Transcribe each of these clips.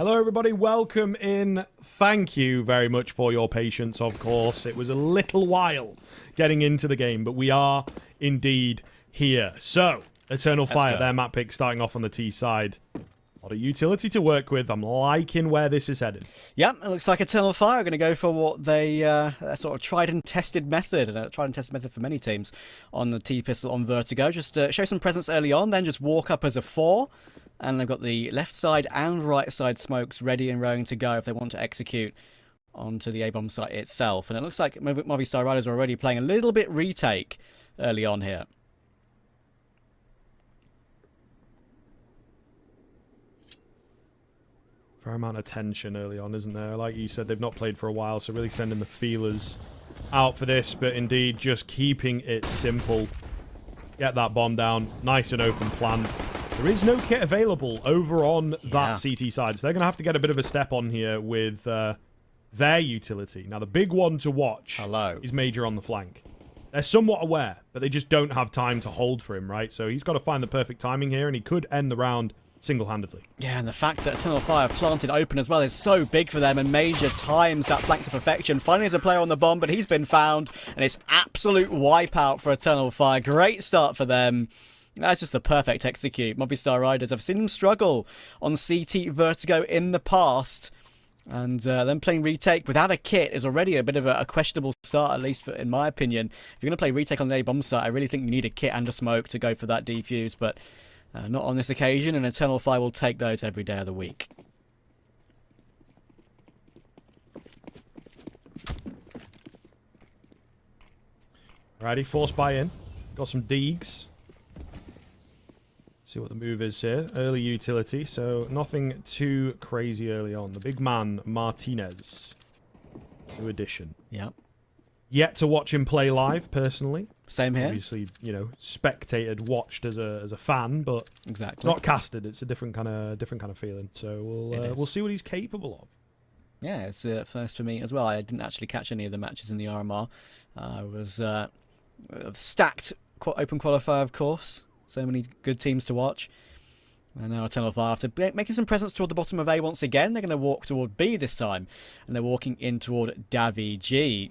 Hello everybody, welcome in. Thank you very much for your patience, of course. It was a little while getting into the game, but we are indeed here. So, Eternal Fire, their map pick starting off on the T side. A lot of utility to work with. I'm liking where this is headed. Yep, it looks like Eternal Fire are going to go for what they sort of tried and tested method, and a tried and tested method for many teams on the T-pistol on Vertigo. Just show some presence early on, then just walk up as a 4. And they've got the left side and right side smokes ready and raring to go if they want to execute onto the A-bomb site itself. And it looks like Movistar Riders are already playing a little bit retake early on here. Fair amount of tension early on, isn't there? Like you said, they've not played for a while, so really sending the feelers out for this. But indeed, just keeping it simple. Get that bomb down. Nice and open plan. There is no kit available over on that CT side, so they're going to have to get a bit of a step on here with their utility. Now, the big one to watch is Major on the flank. They're somewhat aware, but they just don't have time to hold for him, right? So he's got to find the perfect timing here, and he could end the round single-handedly. Yeah, and the fact that Eternal Fire planted open as well is so big for them, and Major times that flank to perfection. Finally, there's a player on the bomb, but he's been found, and it's absolute wipeout for Eternal Fire. Great start for them. That's just the perfect execute. Movistar Riders, I've seen them struggle on CT Vertigo in the past. And them playing retake without a kit is already a bit of a questionable start, at least in my opinion. If you're going to play retake on the A-bomb site, I really think you need a kit and a smoke to go for that defuse. But not on this occasion, and Eternal Fire will take those every day of the week. Alrighty, force buy in. Got some Deegs. See what the move is here. Early utility, so nothing too crazy early on. The big man, Martinez. New addition. Yep. Yet to watch him play live, personally. Same here. Obviously, you know, spectated, watched as a fan, but not casted. It's a different kind of feeling. So we'll see what he's capable of. Yeah, it's first for me as well. I didn't actually catch any of the matches in the RMR. I was stacked open qualifier, of course. So many good teams to watch. And now Eternal Fire, after making some presence toward the bottom of A once again, they're going to walk toward B this time. And they're walking in toward Davy.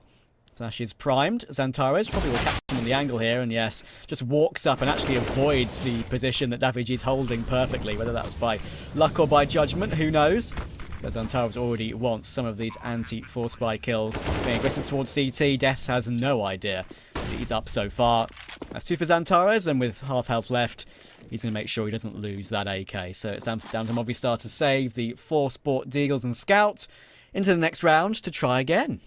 Flash is primed. Xantares probably will catch him on the angle here. And yes, just walks up and actually avoids the position that Davy is holding perfectly. Whether that was by luck or by judgment, who knows? But Xantares already wants some of these anti-force buy kills. Being aggressive towards CT, Deaths has no idea that he's up so far. That's 2 for Xantares, and with half health left, he's going to make sure he doesn't lose that AK. So it's down to Movistar to save the 4 Sport Deagles and Scout into the next round to try again.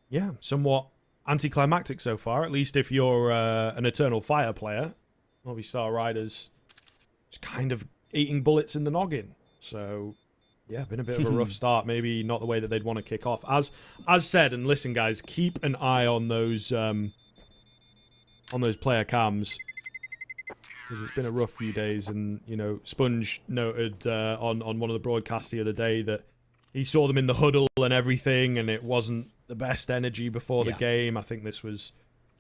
Yeah, somewhat anticlimactic so far, at least if you're an Eternal Fire player. Movistar Riders just kind of eating bullets in the noggin. So, yeah, been a bit of a rough start. Maybe not the way that they'd want to kick off. As said, and listen, guys, keep an eye on those player cams, because it's been a rough few days. And you know, Sponge noted on one of the broadcasts the other day that he saw them in the huddle and everything, and it wasn't the best energy before the game. I think this was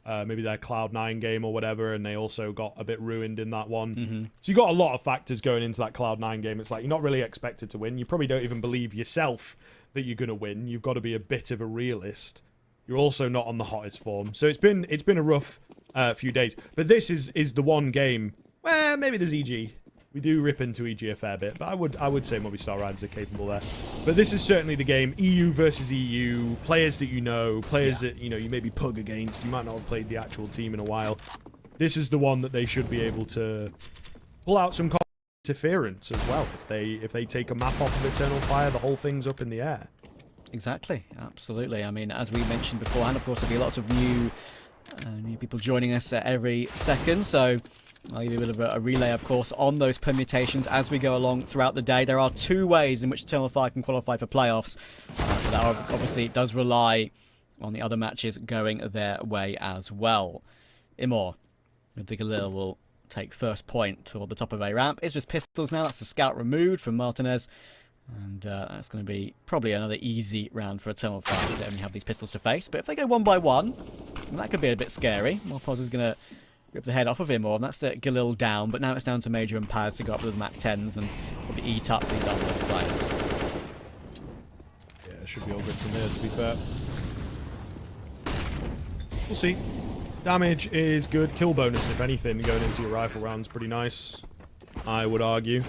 maybe their Cloud9 game or whatever, and they also got a bit ruined in that one. So you got a lot of factors going into that Cloud9 game. It's like you're not really expected to win. You probably don't even believe yourself that you're going to win. You've got to be a bit of a realist. You're also not on the hottest form. So it's been a rough few days. But this is the one game where maybe there's EG. We do rip into EG a fair bit, but I would say Movistar Riders are capable there. But this is certainly the game. EU versus EU, players that you know, players that you maybe pug against. You might not have played the actual team in a while. This is the one that they should be able to pull out some interference as well. If they take a map off of Eternal Fire, the whole thing's up in the air. Exactly, absolutely. I mean, as we mentioned beforehand, of course, there'll be lots of new people joining us every second, so I'll give you a bit of a relay, of course, on those permutations as we go along throughout the day. There are 2 ways in which Eternal Fire can qualify for playoffs. That obviously does rely on the other matches going their way as well. Imor, I think Galil will take first point toward the top of A ramp. It's just pistols now. That's the scout removed from Martinez. And that's going to be probably another easy round for Eternal Fire, because they only have these pistols to face. But if they go 1 by 1, that could be a bit scary. Morpos is going to rip the head off of him, and that's the Galil down. But now it's down to Major and Paz to go up with the Mac 10s and probably eat up these Armless players. Yeah, it should be all good from here, to be fair. We'll see. Damage is good. Kill bonus, if anything, going into your rifle rounds, pretty nice, I would argue.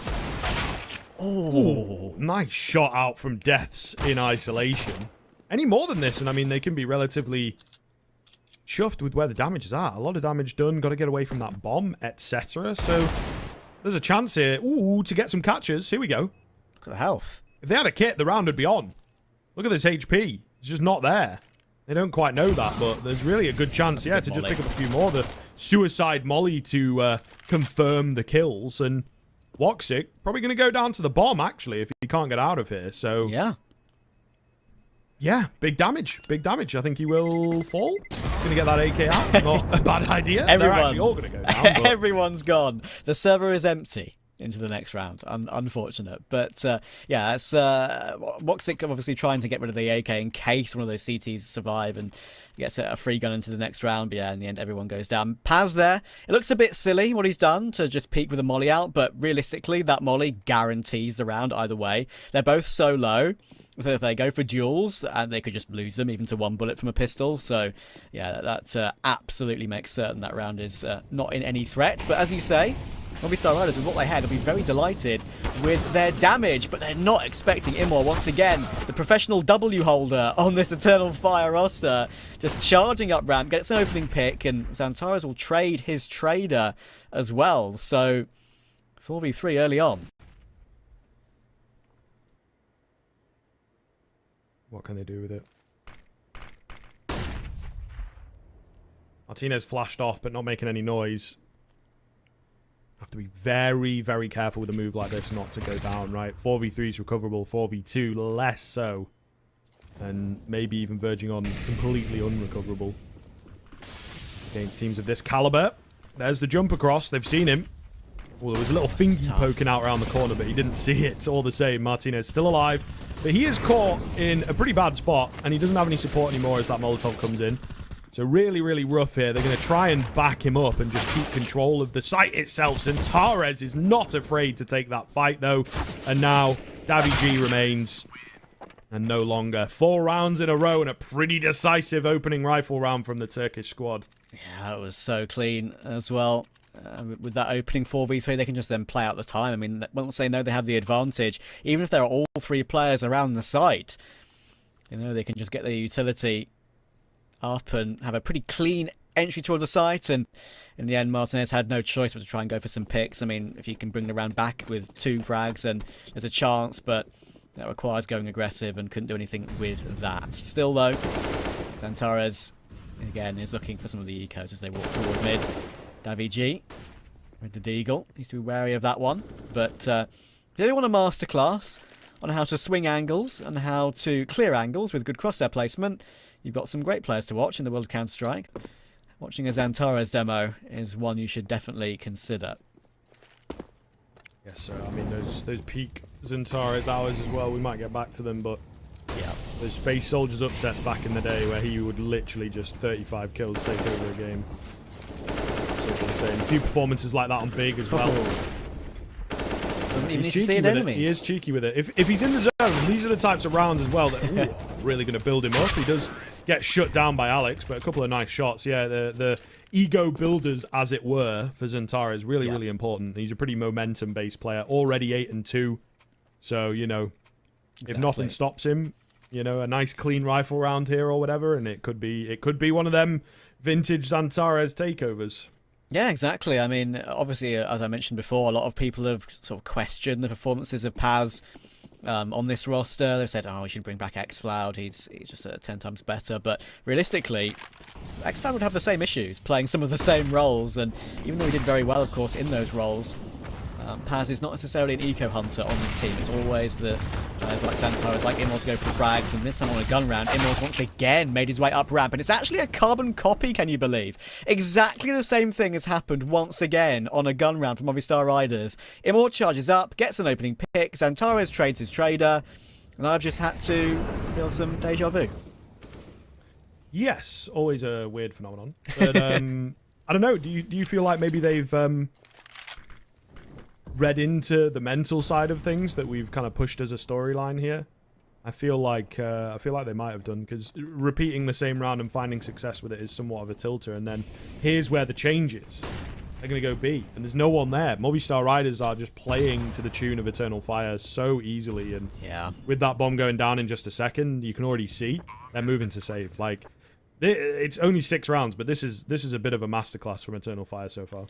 Oh, nice shot out from Deaths in isolation. Any more than this, and I mean, they can be relatively chuffed with where the damage is at. A lot of damage done. Got to get away from that bomb, etc. So there's a chance here. Ooh, to get some catches. Here we go. Look at the health. If they had a kit, the round would be on. Look at this HP. It's just not there. They don't quite know that, but there's really a good chance, yeah, to just pick up a few more. The suicide molly to confirm the kills. And Woxic probably going to go down to the bomb, actually, if he can't get out of here. So yeah. Yeah, big damage. Big damage. I think he will fall. Going to get that AK out. Not a bad idea. They're actually all going to go down. But Everyone's gone. The server is empty into the next round. Unfortunate. But yeah, it's Woxic obviously trying to get rid of the AK in case one of those CTs survive and gets a free gun into the next round. But yeah, in the end, everyone goes down. Paz there. It looks a bit silly what he's done to just peek with a molly out, but realistically, that molly guarantees the round either way. They're both so low. If they go for duels, and they could just lose them even to one bullet from a pistol. So, yeah, that absolutely makes certain that round is not in any threat. But as you say, Movistar Riders, with what they had, will be very delighted with their damage. But they're not expecting Imor once again, the professional W holder on this Eternal Fire roster, just charging up ramp, gets an opening pick, and Xantares will trade his trader as well. So, 4v3 early on. what can they do with it? Martinez flashed off, but not making any noise. Have to be very, very careful with a move like this not to go down, right? 4v3 is recoverable, 4v2 less so. And maybe even verging on completely unrecoverable against teams of this caliber. There's the jump across. They've seen him. Well, there was a little thingy poking out around the corner, but he didn't see it. All the same, Martinez still alive. But he is caught in a pretty bad spot, and he doesn't have any support anymore as that Molotov comes in. So really, really rough here. They're going to try and back him up and just keep control of the site itself. Xantares is not afraid to take that fight, though. And now, Davi G remains. And no longer. 4 rounds in a row and a pretty decisive opening rifle round from the Turkish squad. Yeah, that was so clean as well. With that opening 4v3, they can just then play out the time. I mean, once they know they have the advantage, even if there are all 3 players around the site, you know, they can just get their utility up and have a pretty clean entry toward the site. And in the end, Martinez had no choice but to try and go for some picks. I mean, if you can bring the round back with 2 frags, then there's a chance, but that requires going aggressive and couldn't do anything with that. Still, though, Xantares, again, is looking for some of the ecos as they walk toward mid. Davi G with the Deagle. Needs to be wary of that one. But if you want a masterclass on how to swing angles and how to clear angles with good crosshair placement, you've got some great players to watch in the world of Counter-Strike. Watching a Xantares demo is one you should definitely consider. Yes, sir. I mean, those peak Xantares hours as well. We might get back to them, but yeah, those Space Soldiers upsets back in the day where he would literally just 35 kills take over a game. A few performances like that on Big as well. He's cheeky with it. He is cheeky with it. If he's in the zone, these are the types of rounds as well that are really going to build him up. He does get shut down by Alex, but a couple of nice shots. Yeah, the ego builders, as it were, for Xantares really, really important. He's a pretty momentum-based player, already 8-2. So, you know, if nothing stops him, you know, a nice clean rifle round here or whatever, and it could be one of them vintage Xantares takeovers. Yeah, exactly. I mean, obviously, as I mentioned before, a lot of people have sort of questioned the performances of Paz on this roster. They've said, oh, we should bring back xFloud. He's just 10 times better. But realistically, xFloud would have the same issues, playing some of the same roles. And even though he did very well, of course, in those roles, Paz is not necessarily an eco hunter on this team. It's always the players like Xantares, like Imor to go for the frags, and this time on a gun round, Imor once again made his way up ramp, and it's actually a carbon copy, can you believe? Exactly the same thing has happened once again on a gun round from Movistar Riders. Imor charges up, gets an opening pick, Xantares trades his trader, and I've just had to feel some deja vu. Yes, always a weird phenomenon. But I don't know. Do you feel like maybe they've read into the mental side of things that we've kind of pushed as a storyline here? I feel like they might have done, because repeating the same round and finding success with it is somewhat of a tilter. And then here's where the changes. They're going to go B, and there's no one there. Movistar Riders are just playing to the tune of Eternal Fire so easily, and yeah, with that bomb going down in just a second, you can already see they're moving to save. Like, it's only 6 rounds, but this is a bit of a masterclass from Eternal Fire so far.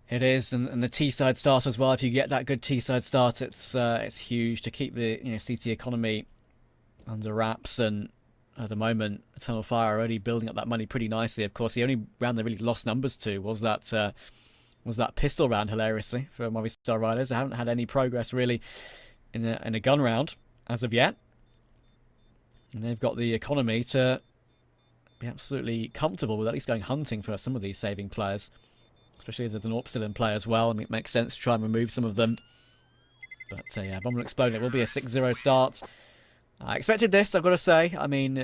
It is, and the T-side start as well. If you get that good T-side start, it's huge to keep the CT economy under wraps. And at the moment, Eternal Fire are already building up that money pretty nicely. Of course, the only round they really lost numbers to was that pistol round, hilariously, for Movistar Riders. They haven't had any progress really in a gun round as of yet, and they've got the economy to be absolutely comfortable with at least going hunting for some of these saving players. Especially as there's an AWP still in play as well. I mean, it makes sense to try and remove some of them. But yeah, bomb will explode. It will be a 6-0 start. I expected this, I've got to say. I mean,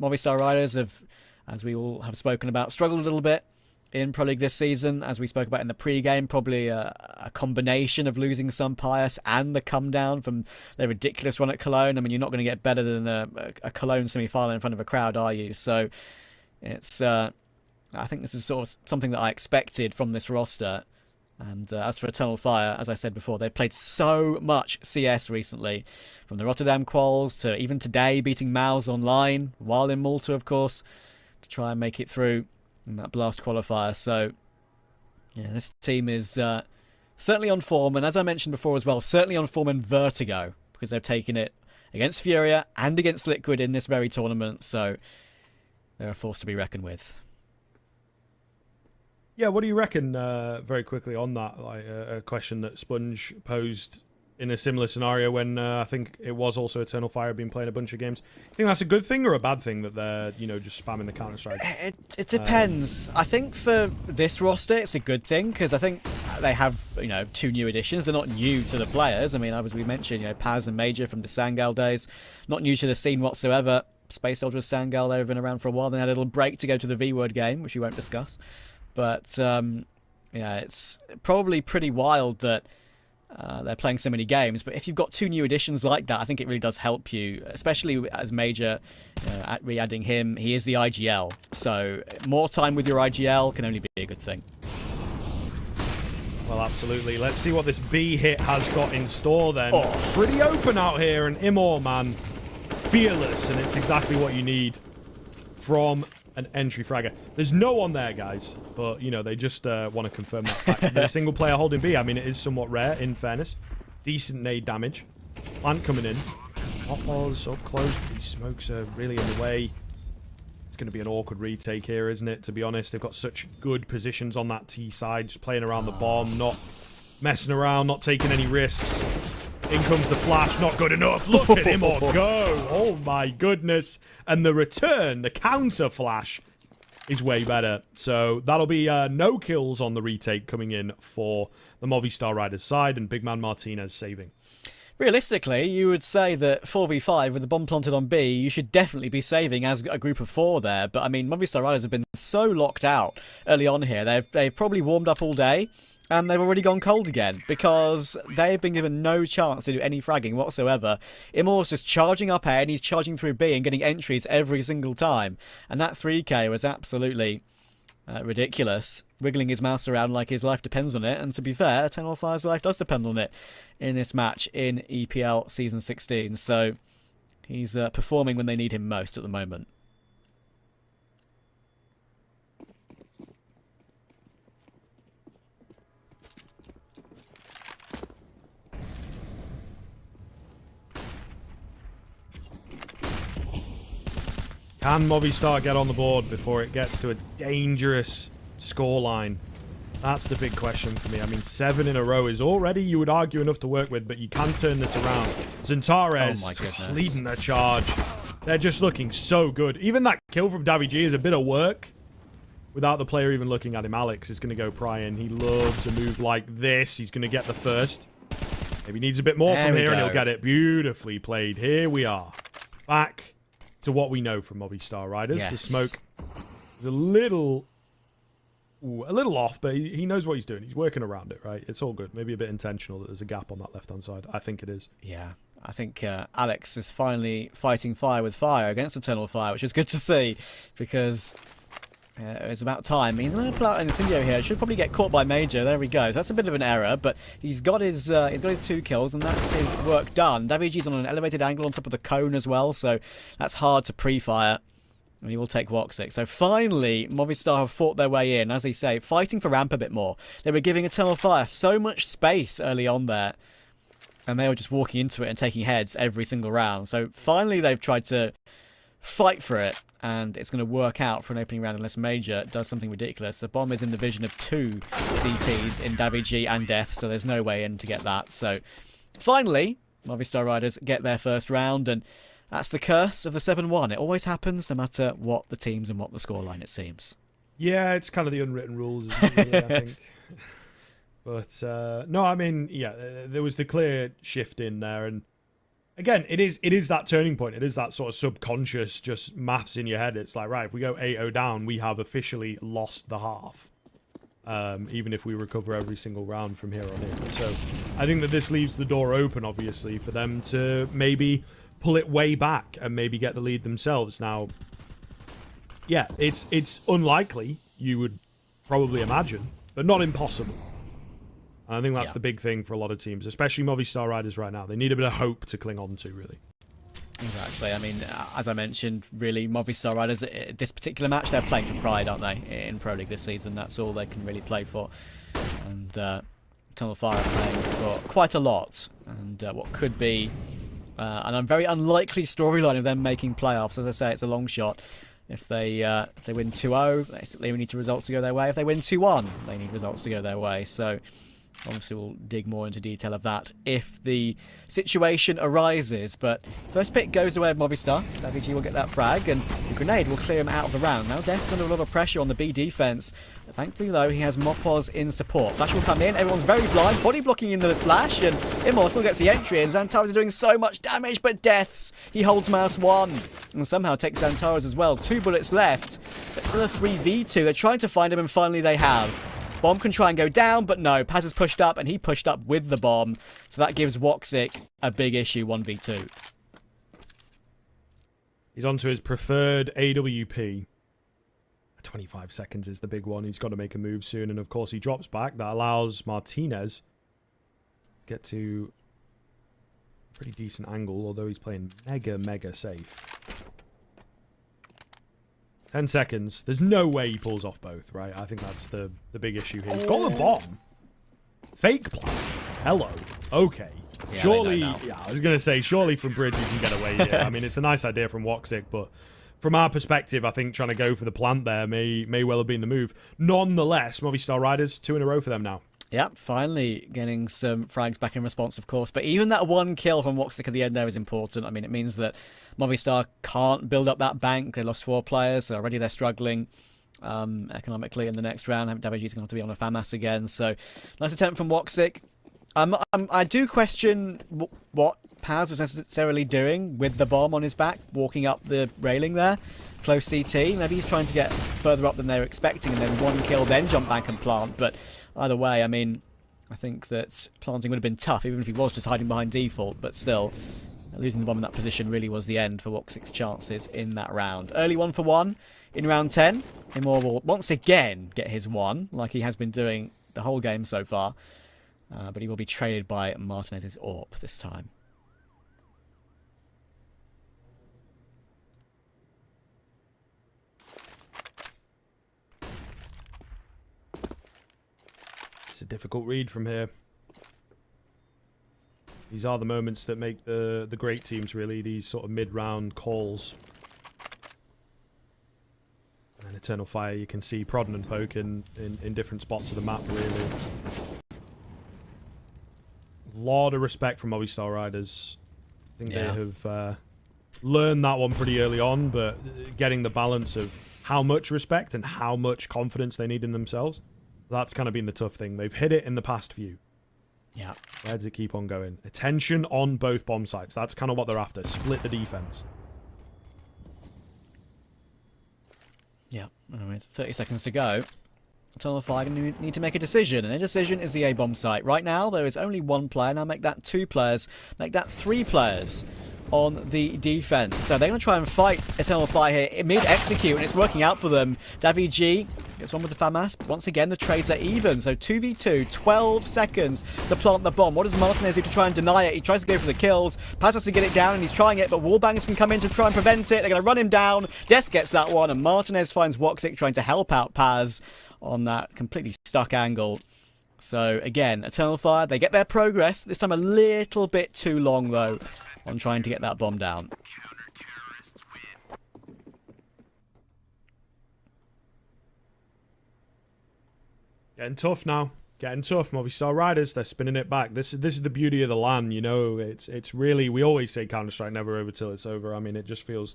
Movistar Riders have, as we all have spoken about, struggled a little bit in Pro League this season. As we spoke about in the pre-game, probably a combination of losing some Pius and the come down from their ridiculous run at Cologne. I mean, you're not going to get better than a Cologne semi-final in front of a crowd, are you? So it's... I think this is sort of something that I expected from this roster. And as for Eternal Fire, as I said before, they've played so much CS recently. From the Rotterdam quals to even today beating Maus online, while in Malta, of course, to try and make it through in that Blast qualifier. So, yeah, this team is certainly on form. And as I mentioned before as well, certainly on form in Vertigo, because they've taken it against Furia and against Liquid in this very tournament. So, they're a force to be reckoned with. Yeah, what do you reckon, very quickly on that, like a question that Sponge posed in a similar scenario when I think it was also Eternal Fire being playing a bunch of games. You think that's a good thing or a bad thing that they're, just spamming the Counter-Strike? It depends. I think for this roster, it's a good thing, because I think they have, 2 new additions. They're not new to the players. I mean, as we mentioned, Paz and Major from the Sangal days, not new to the scene whatsoever. Space Soldiers, Sangal, they've been around for a while. They had a little break to go to the V-Word game, which we won't discuss. But, yeah, it's probably pretty wild that they're playing so many games. But if you've got 2 new additions like that, I think it really does help you, especially as Major, re-adding him. He is the IGL. So more time with your IGL can only be a good thing. Well, absolutely. Let's see what this B hit has got in store then. Oh. Pretty open out here, and Imor, man, fearless, and it's exactly what you need from an entry fragger. There's no one there, guys, but they just want to confirm that fact. The single player holding B, I mean, it is somewhat rare, in fairness. Decent nade damage. Plant coming in. Hotbars up close, but these smokes are really in the way. It's going to be an awkward retake here, isn't it, to be honest? They've got such good positions on that T side, just playing around the bomb, not messing around, not taking any risks. In comes the flash, not good enough. Look at him go. Oh my goodness. And the return, the counter flash, is way better. So that'll be no kills on the retake coming in for the Movistar Riders side, and Big Man Martinez saving. Realistically, you would say that 4v5 with the bomb planted on B, you should definitely be saving as a group of 4 there. But I mean, Movistar Riders have been so locked out early on here. They've probably warmed up all day. And they've already gone cold again, because they've been given no chance to do any fragging whatsoever. Imor's just charging up A, and he's charging through B and getting entries every single time. And that 3k was absolutely ridiculous, wiggling his mouse around like his life depends on it. And to be fair, Eternal Fire's life does depend on it in this match in EPL Season 16. So he's performing when they need him most at the moment. Can Movistar get on the board before it gets to a dangerous scoreline? That's the big question for me. I mean, 7 in a row is already, you would argue, enough to work with, but you can turn this around. Zentares leading the charge. They're just looking so good. Even that kill from Davy G is a bit of work without the player even looking at him. Alex is going to go pry in. He loves a move like this. He's going to get the first. Maybe needs a bit more from here, and he'll get it. Beautifully played. Here we are. Back to what we know from Movistar Riders. Yes. The smoke is a little a little off, but he knows what he's doing. He's working around it, right? It's all good. Maybe a bit intentional that there's a gap on that left-hand side. I think it is. Yeah, I think Alex is finally fighting fire with fire against Eternal Fire, which is good to see, because it's about time. He's going to pull out an incendio here. Should probably get caught by Major. There we go. So that's a bit of an error, but he's got his 2 kills, and that's his work done. WG's on an elevated angle on top of the cone as well, so that's hard to pre-fire. And he will take Woxic. So finally, Movistar have fought their way in, as they say, fighting for ramp a bit more. They were giving Eternal Fire so much space early on there, and they were just walking into it and taking heads every single round. So finally, they've tried to fight for it, and it's going to work out for an opening round unless Major does something ridiculous. The bomb is in the vision of 2 CTs in Davigi and Death, so there's no way in to get that. So finally, Movistar Riders get their first round, and that's the curse of the 7-1. It always happens, no matter what the teams and what the scoreline, it seems. Yeah, it's kind of the unwritten rules, isn't it, really, I think. But, no, I mean, yeah, there was the clear shift in there. And, again, it is that turning point. It is that sort of subconscious just maths in your head. It's like, right, if we go 8-0 down, we have officially lost the half. Even if we recover every single round from here on in. So, I think that this leaves the door open, obviously, for them to maybe pull it way back and maybe get the lead themselves. Now, yeah, it's unlikely, you would probably imagine, but not impossible. And I think that's the big thing for a lot of teams, especially Movistar Riders right now. They need a bit of hope to cling on to, really. Exactly. I mean, as I mentioned, really, Movistar Riders, this particular match, they're playing for pride, aren't they, in Pro League this season? That's all they can really play for. And Eternal Fire are playing for quite a lot. And what could be a very unlikely storyline of them making playoffs. As I say, it's a long shot. If they win 2-0, they need results to go their way. If they win 2-1, they need results to go their way. So obviously we'll dig more into detail of that if the situation arises. But first pick goes away of Movistar. WG will get that frag, and the grenade will clear him out of the round. Now Death's under a lot of pressure on the B defense. Thankfully, though, he has Mopos in support. Flash will come in. Everyone's very blind. Body blocking in the flash, and Immortal gets the entry. And Xantares is doing so much damage, but Deaths, he holds mouse 1 and somehow takes Xantares as well. 2 bullets left, but still a 3v2. They're trying to find him, and finally they have. Bomb can try and go down, but no. Paz is pushed up, and he pushed up with the bomb. So that gives Woxic a big issue, 1v2. He's onto his preferred AWP. 25 seconds is the big one. He's got to make a move soon. And, of course, he drops back. That allows Martinez to get to a pretty decent angle, although he's playing mega safe. 10 seconds. There's no way he pulls off both, right? I think that's the big issue here. He's got the bomb. Fake plan. Hello. Okay. Yeah, surely, yeah, I was going to say, surely from Bridge you can get away here. I mean, it's a nice idea from Woxic, but from our perspective, I think trying to go for the plant there may well have been the move. Nonetheless, Movistar Riders, 2 in a row for them now. Yep, finally getting some frags back in response, of course. But even that 1 kill from Woxic at the end there is important. I mean, it means that Movistar can't build up that bank. They lost 4 players, so already they're struggling economically in the next round. Davaji's going to have to be on a FAMAS again. So, nice attempt from Woxic. I do question what Paz was necessarily doing with the bomb on his back, walking up the railing there. Close CT. Maybe he's trying to get further up than they were expecting, and then 1 kill, then jump back and plant. But either way, I mean, I think that planting would have been tough, even if he was just hiding behind default. But still, losing the bomb in that position really was the end for Woxic's chances in that round. Early 1-for-1 in round 10. Imor will once again get his 1, like he has been doing the whole game so far. But he will be traded by Martinez's AWP this time. It's a difficult read from here. These are the moments that make the great teams, really, these sort of mid-round calls. And Eternal Fire, you can see prodding and poking in different spots of the map, really. Lot of respect from Movistar Riders. I think they have learned that one pretty early on, but getting the balance of how much respect and how much confidence they need in themselves, that's kind of been the tough thing. They've hit it in the past few. Yeah. Where does it keep on going? Attention on both bomb sites. That's kind of what they're after. Split the defense. Yeah. Anyway, 30 seconds to go. Eternal Fire going to need to make a decision, and a decision is the A-bomb site. Right now, there is only one player. Now make that 2 players, make that 3 players on the defense. So they're going to try and fight Eternal Fire here mid-execute, and it's working out for them. Davy gets one with the FAMAS, but once again, the trades are even. So 2v2, 12 seconds to plant the bomb. What does Martinez do to try and deny it? He tries to go for the kills. Paz has to get it down, and he's trying it, but wallbangs can come in to try and prevent it. They're going to run him down. Des gets that one, and Martinez finds Woxic trying to help out Paz on that completely stuck angle. So again, Eternal Fire, they get their progress. This time a little bit too long, though, on trying to get that bomb down. Getting tough now. Getting tough. Movistar Riders, they're spinning it back. This is the beauty of the LAN, you know. It's really, we always say Counter-Strike never over till it's over. I mean, it just feels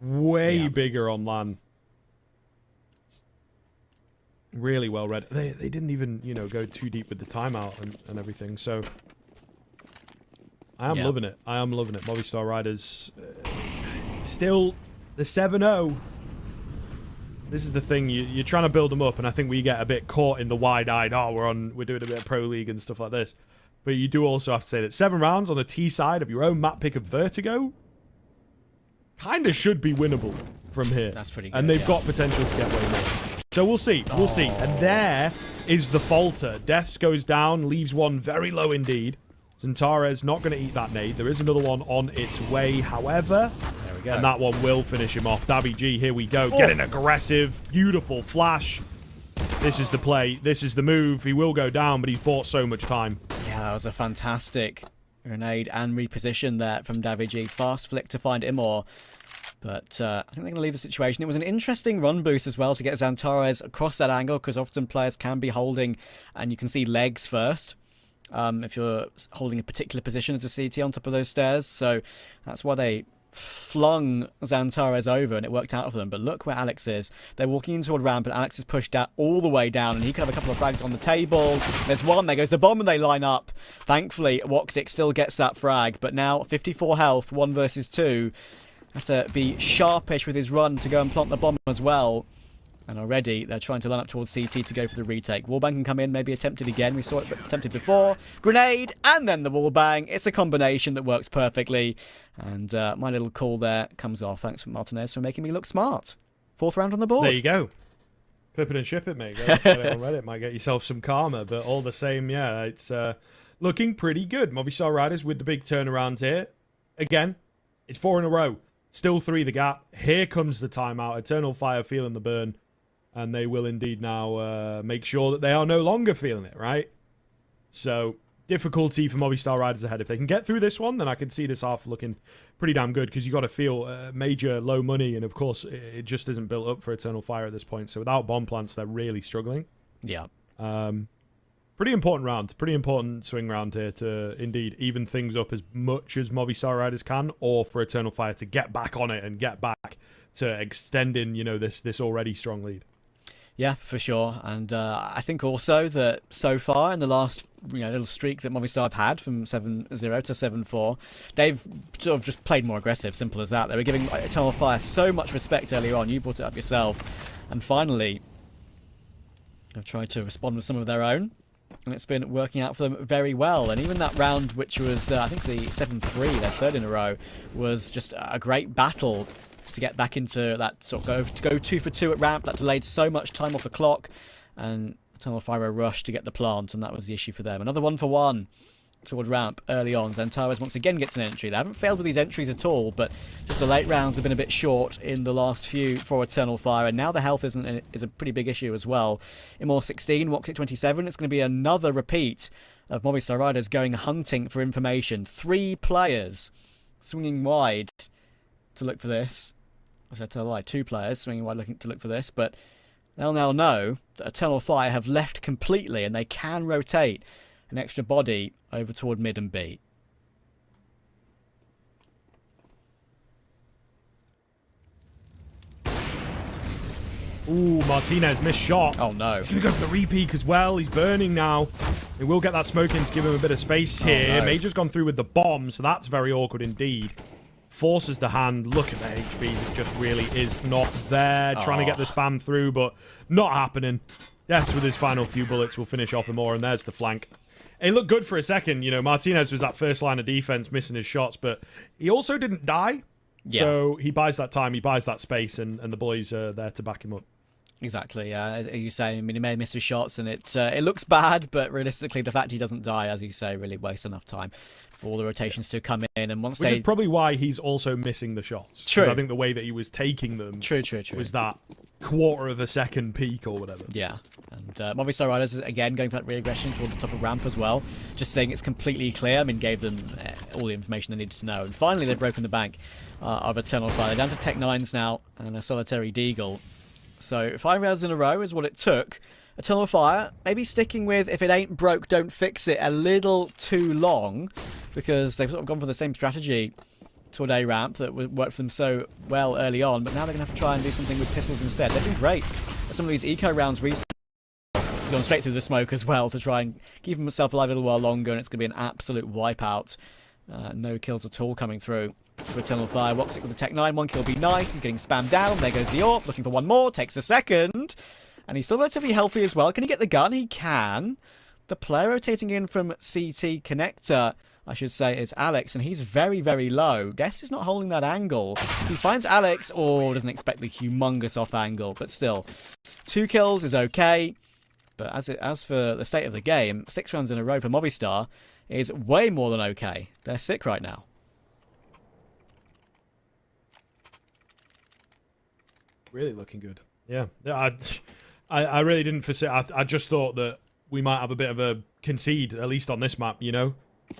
way bigger on LAN. Really well read. They didn't even, you know, go too deep with the timeout and everything. So I am loving it. I am loving it. Movistar Riders still the 7-0. This is the thing. You're trying to build them up, and I think we get a bit caught in the wide-eyed. Oh, we're doing a bit of pro league and stuff like this. But you do also have to say that 7 rounds on the T side of your own map pick of Vertigo kind of should be winnable from here. That's pretty good. And they've got potential to get way more. So we'll see. We'll see. And there is the falter. Deaths goes down, leaves one very low indeed. Zantares not going to eat that nade. There is another one on its way, however. There we go. And that one will finish him off. Dabby G, here we go. Getting aggressive. Beautiful flash. This is the play. This is the move. He will go down, but he's bought so much time. Yeah, that was a fantastic grenade and reposition there from Davy G. Fast flick to find Imor. But I think they're going to leave the situation. It was an interesting run boost as well to get Zantares across that angle, because often players can be holding, and you can see legs first if you're holding a particular position as a CT on top of those stairs. So that's why they flung Zantares over, and it worked out for them. But look where Alex is. They're walking in toward ramp, and Alex is pushed out all the way down, and he could have a couple of frags on the table. There's one. There goes the bomb, and they line up. Thankfully, Woxic still gets that frag. But now 54 health, 1 versus 2. Has to be sharpish with his run to go and plant the bomb as well. And already they're trying to line up towards CT to go for the retake. Wallbang can come in, maybe attempt it again. We saw it attempted before. Grenade, and then the wallbang. It's a combination that works perfectly. And my little call there comes off. Thanks for Martinez for making me look smart. 4th round on the board. There you go. Clip it and ship it, mate. Get it on Reddit. Might get yourself some karma. But all the same, yeah, it's looking pretty good. Movistar Riders with the big turnaround here. Again, it's 4 in a row. Still 3 the gap. Here comes the timeout. Eternal Fire feeling the burn. And they will indeed now make sure that they are no longer feeling it, right? So, difficulty for Movistar Riders ahead. If they can get through this one, then I can see this half looking pretty damn good, because you got to feel major low money, and of course, it just isn't built up for Eternal Fire at this point. So, without bomb plants, they're really struggling. Yeah. Pretty important round. Pretty important swing round here to indeed even things up as much as Movistar Riders can, or for Eternal Fire to get back on it and get back to extending, you know, this already strong lead. Yeah, for sure. And I think also that so far in the last little streak that Movistar have had from 7-0 to 7-4, they've sort of just played more aggressive, simple as that. They were giving Eternal Fire so much respect earlier on. You brought it up yourself. And finally, they've tried to respond with some of their own. And it's been working out for them very well. And even that round, which was, I think, the 7-3, their 3rd in a row, was just a great battle to get back into that sort of go 2 for 2 at ramp. That delayed so much time off the clock, and Eternal Fire rushed to get the plant, and that was the issue for them. Another 1 for 1 toward ramp early on. Zantares once again gets an entry. They haven't failed with these entries at all, but just the late rounds have been a bit short in the last few for Eternal Fire, and now the health is a pretty big issue as well. Imor 16, Woxic 27. It's going to be another repeat of Movistar Riders going hunting for information. 3 players swinging wide to look for this. I should tell a lie. 2 players swinging wide looking to look for this, but they'll now know that Eternal Fire have left completely, and they can rotate an extra body over toward mid and B. Ooh, Martinez missed shot. Oh no. He's going to go for the re-peek as well. He's burning now. They will get that smoke in to give him a bit of space here. No. Major's gone through with the bomb, so that's very awkward indeed. Forces the hand. Look at the HP. It just really is not there. Trying to get the spam through, but not happening. Deaths with his final few bullets will finish off them all, and there's the flank. It looked good for a second. You know, Martinez was that first line of defense, missing his shots, but he also didn't die. Yeah. So he buys that time, he buys that space, and the boys are there to back him up. Exactly. You say, I mean, he may miss his shots, and it looks bad, but realistically, the fact he doesn't die, as you say, really wastes enough time for all the rotations to come in. And once Which is probably why he's also missing the shots. True. I think the way that he was taking them true. was that quarter of a second peak or whatever. Yeah. And Movistar Riders, again, going for that re-aggression toward the top of ramp as well. Just saying it's completely clear. I mean, gave them all the information they needed to know. And finally, they've broken the bank of Eternal Fire. They're down to Tech 9s now and a solitary Deagle. So 5 rounds in a row is what it took. Eternal Fire, maybe sticking with if it ain't broke, don't fix it a little too long, because they've sort of gone for the same strategy toward A ramp that worked for them so well early on, but now they're going to have to try and do something with pistols instead. They've been great at some of these eco rounds recently. Gone straight through the smoke as well to try and keep himself alive a little while longer, and it's going to be an absolute wipeout. No kills at all coming through for Eternal Fire. Woxic with the Tech 9, 1 kill would be nice. He's getting spammed down. There goes the AWP, looking for one more. Takes a second. And he's still relatively healthy as well. Can he get the gun? He can. The player rotating in from CT connector, I should say, is Alex, and he's very, very low. Deaths is not holding that angle. He finds Alex, or doesn't expect the humongous off angle, but still. 2 kills is okay. But as for the state of the game, 6 rounds in a row for Movistar is way more than okay. They're sick right now. Really looking good. Yeah. I really didn't foresee. I just thought that we might have a bit of a concede, at least on this map, you know,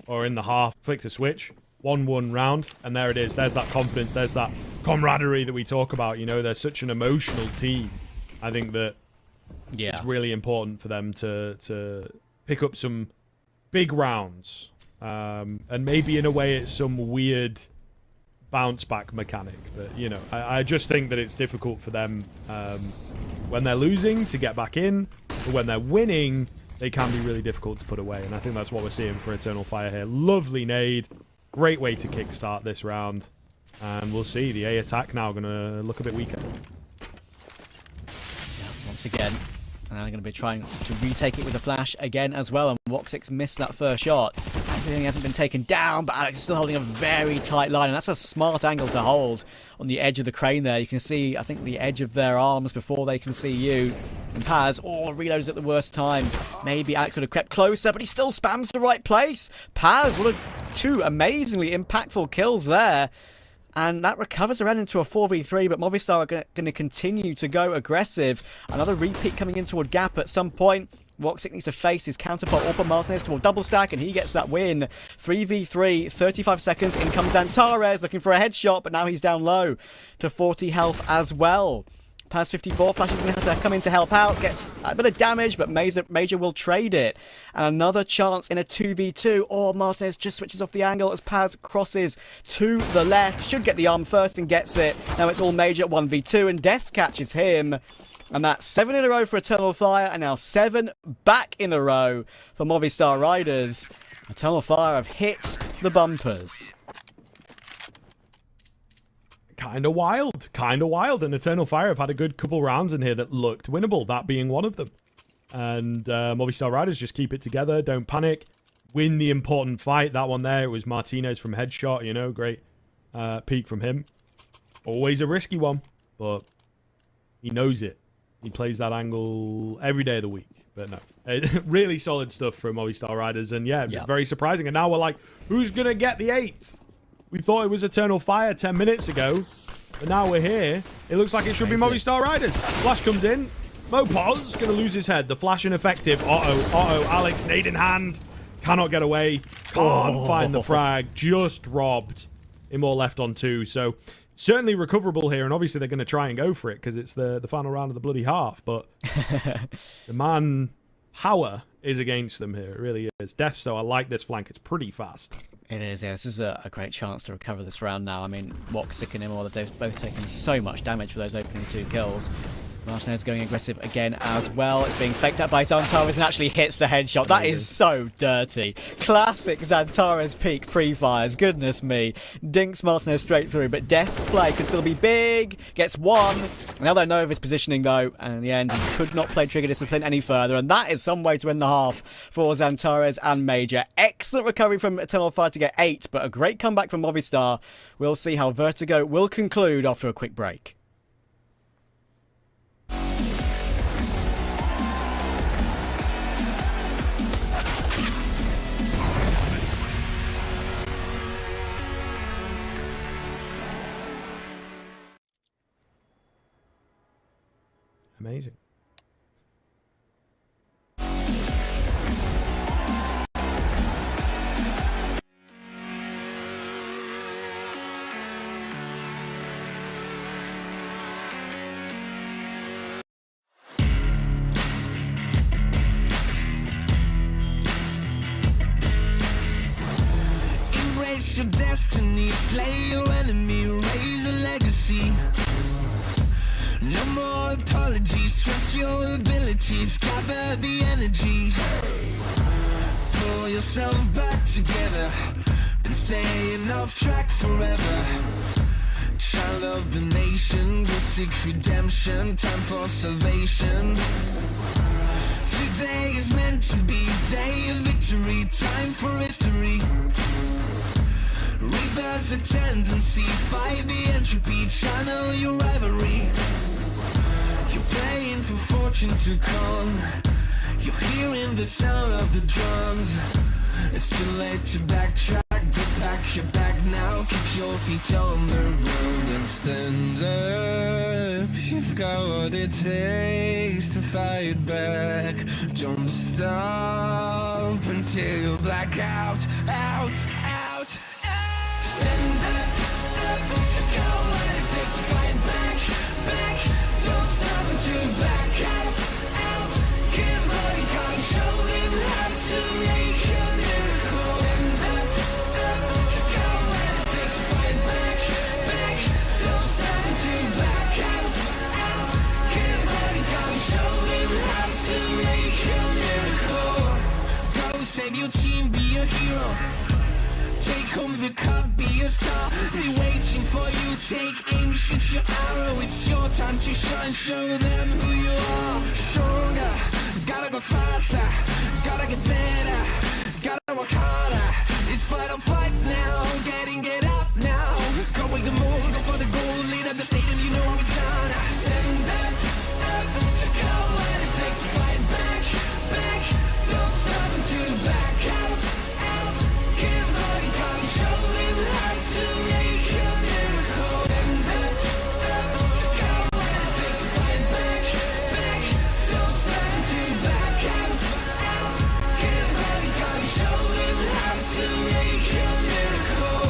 or in the half. Flick to switch, 1-1 round, and there it is. There's that confidence. There's that camaraderie that we talk about. You know, they're such an emotional team. I think that it's really important for them to pick up some big rounds, and maybe in a way it's some weird bounce back mechanic, but you know, I just think that it's difficult for them when they're losing to get back in, but when they're winning they can be really difficult to put away, and I think that's what we're seeing for Eternal Fire here. Lovely nade, great way to kickstart this round, and we'll see the A attack now going to look a bit weaker. Yeah, once again they're going to be trying to retake it with a flash again as well, and Woxic missed that first shot. Everything hasn't been taken down, but Alex is still holding a very tight line, and that's a smart angle to hold on the edge of the crane there. You can see, I think, the edge of their arms before they can see you. And Paz, reloads at the worst time. Maybe Alex would have crept closer, but he still spams the right place. Paz, what a 2 amazingly impactful kills there. And that recovers around into a 4v3, but Movistar are going to continue to go aggressive. Another repeat coming in toward Gap at some point. Woxic needs to face his counterpart, Orpa Martinez, toward double stack, and he gets that win. 3v3, 35 seconds. In comes Antares, looking for a headshot, but now he's down low to 40 health as well. Paz 54, Flash is going to have to come in to help out, gets a bit of damage, but Major will trade it. And another chance in a 2v2, or Martinez just switches off the angle as Paz crosses to the left. Should get the arm first and gets it. Now it's all Major at 1v2, and Death catches him. And that's 7 in a row for Eternal Fire, and now 7 back in a row for Movistar Riders. Eternal Fire have hit the bumpers. Kind of wild, and Eternal Fire have had a good couple rounds in here that looked winnable, that being one of them. And Movistar Riders just keep it together, don't panic, win the important fight. That one there, it was Martinez from headshot, you know, great peek from him. Always a risky one, but he knows it. He plays that angle every day of the week. But no, really solid stuff from Movistar Riders, and yeah, very surprising. And now we're like, who's going to get the 8th? We thought it was Eternal Fire 10 minutes ago, but now we're here. It looks like it should be Movistar Riders. Flash comes in. Mopaz going to lose his head. The flash ineffective. Alex, nade in hand. Cannot get away. Can't find the frag. Just robbed. Immor left on 2. So certainly recoverable here, and obviously they're going to try and go for it because it's the final round of the bloody half. But the man power is against them here. It really is. Death, though, I like this flank. It's pretty fast. It is, yeah. This is a great chance to recover this round now. I mean, Woxic and Immor, they've both taken so much damage for those opening 2 kills. Martinez going aggressive again as well. It's being faked out by Zantares and actually hits the headshot. That is so dirty. Classic Zantares peak pre-fires. Goodness me. Dinks Martinez straight through, but Death's play could still be big. Gets one. Now they know of his positioning though, and in the end he could not play trigger discipline any further, and that is some way to end the half for Zantares and Major. Excellent recovery from Eternal Fire to get 8, but a great comeback from Movistar. We'll see how Vertigo will conclude after a quick break. Amazing. Embrace your destiny, slay your enemy, raise a legacy. No more apologies, trust your abilities, gather the energies. Pull yourself back together, been staying off track forever. Child of the nation, go seek redemption, time for salvation. Today is meant to be day of victory, time for history. Rebirth's a tendency, fight the entropy, channel your rivalry. You're praying for fortune to come, you're hearing the sound of the drums. It's too late to backtrack, get back your back now, keep your feet on the road and stand up. You've got what it takes to fight back. Don't stop until you black out, out, out. Stand up, up, you've got what it takes to fight back, back. Don't stop until you back out, out. Give all you got and show them how to make a miracle. Stand up, up, you've got what it takes to fight back, back. Don't stop until you back out, out. Give all you got and show them how to make a miracle. Go save your team, be a hero. Take home the cup, be a star. They're waiting for you, take aim, shoot your arrow. It's your time to shine, show them who you are. Stronger, gotta go faster, gotta get better, gotta work harder. It's fight or flight now, get out now. Go with the move, go for the goal, lead up the stadium, you know how it's done. Stand up, up, you've got what it takes to fight back, back. Don't stop until you back out, out. Give all you got and show them how to make a miracle. Stand up, up, you've got what it takes to fight back, back. Don't stop until you back out, out. Give all you got and show them how to make a miracle.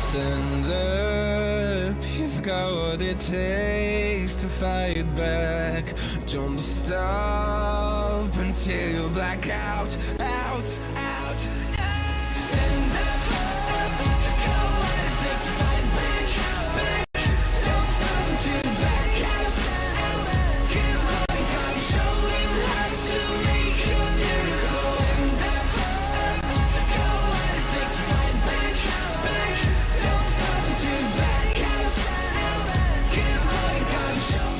Stand up, you've got what it takes to fight back. Don't stop until you black out, out, out. Stand up, up, you've got what it takes to fight back, back. Don't stop until you back out, out. Give all you got and show them how to make a miracle. Stand up, up, you've got what it takes to fight back, back. Don't stop until you back out, out. Give all you got and show.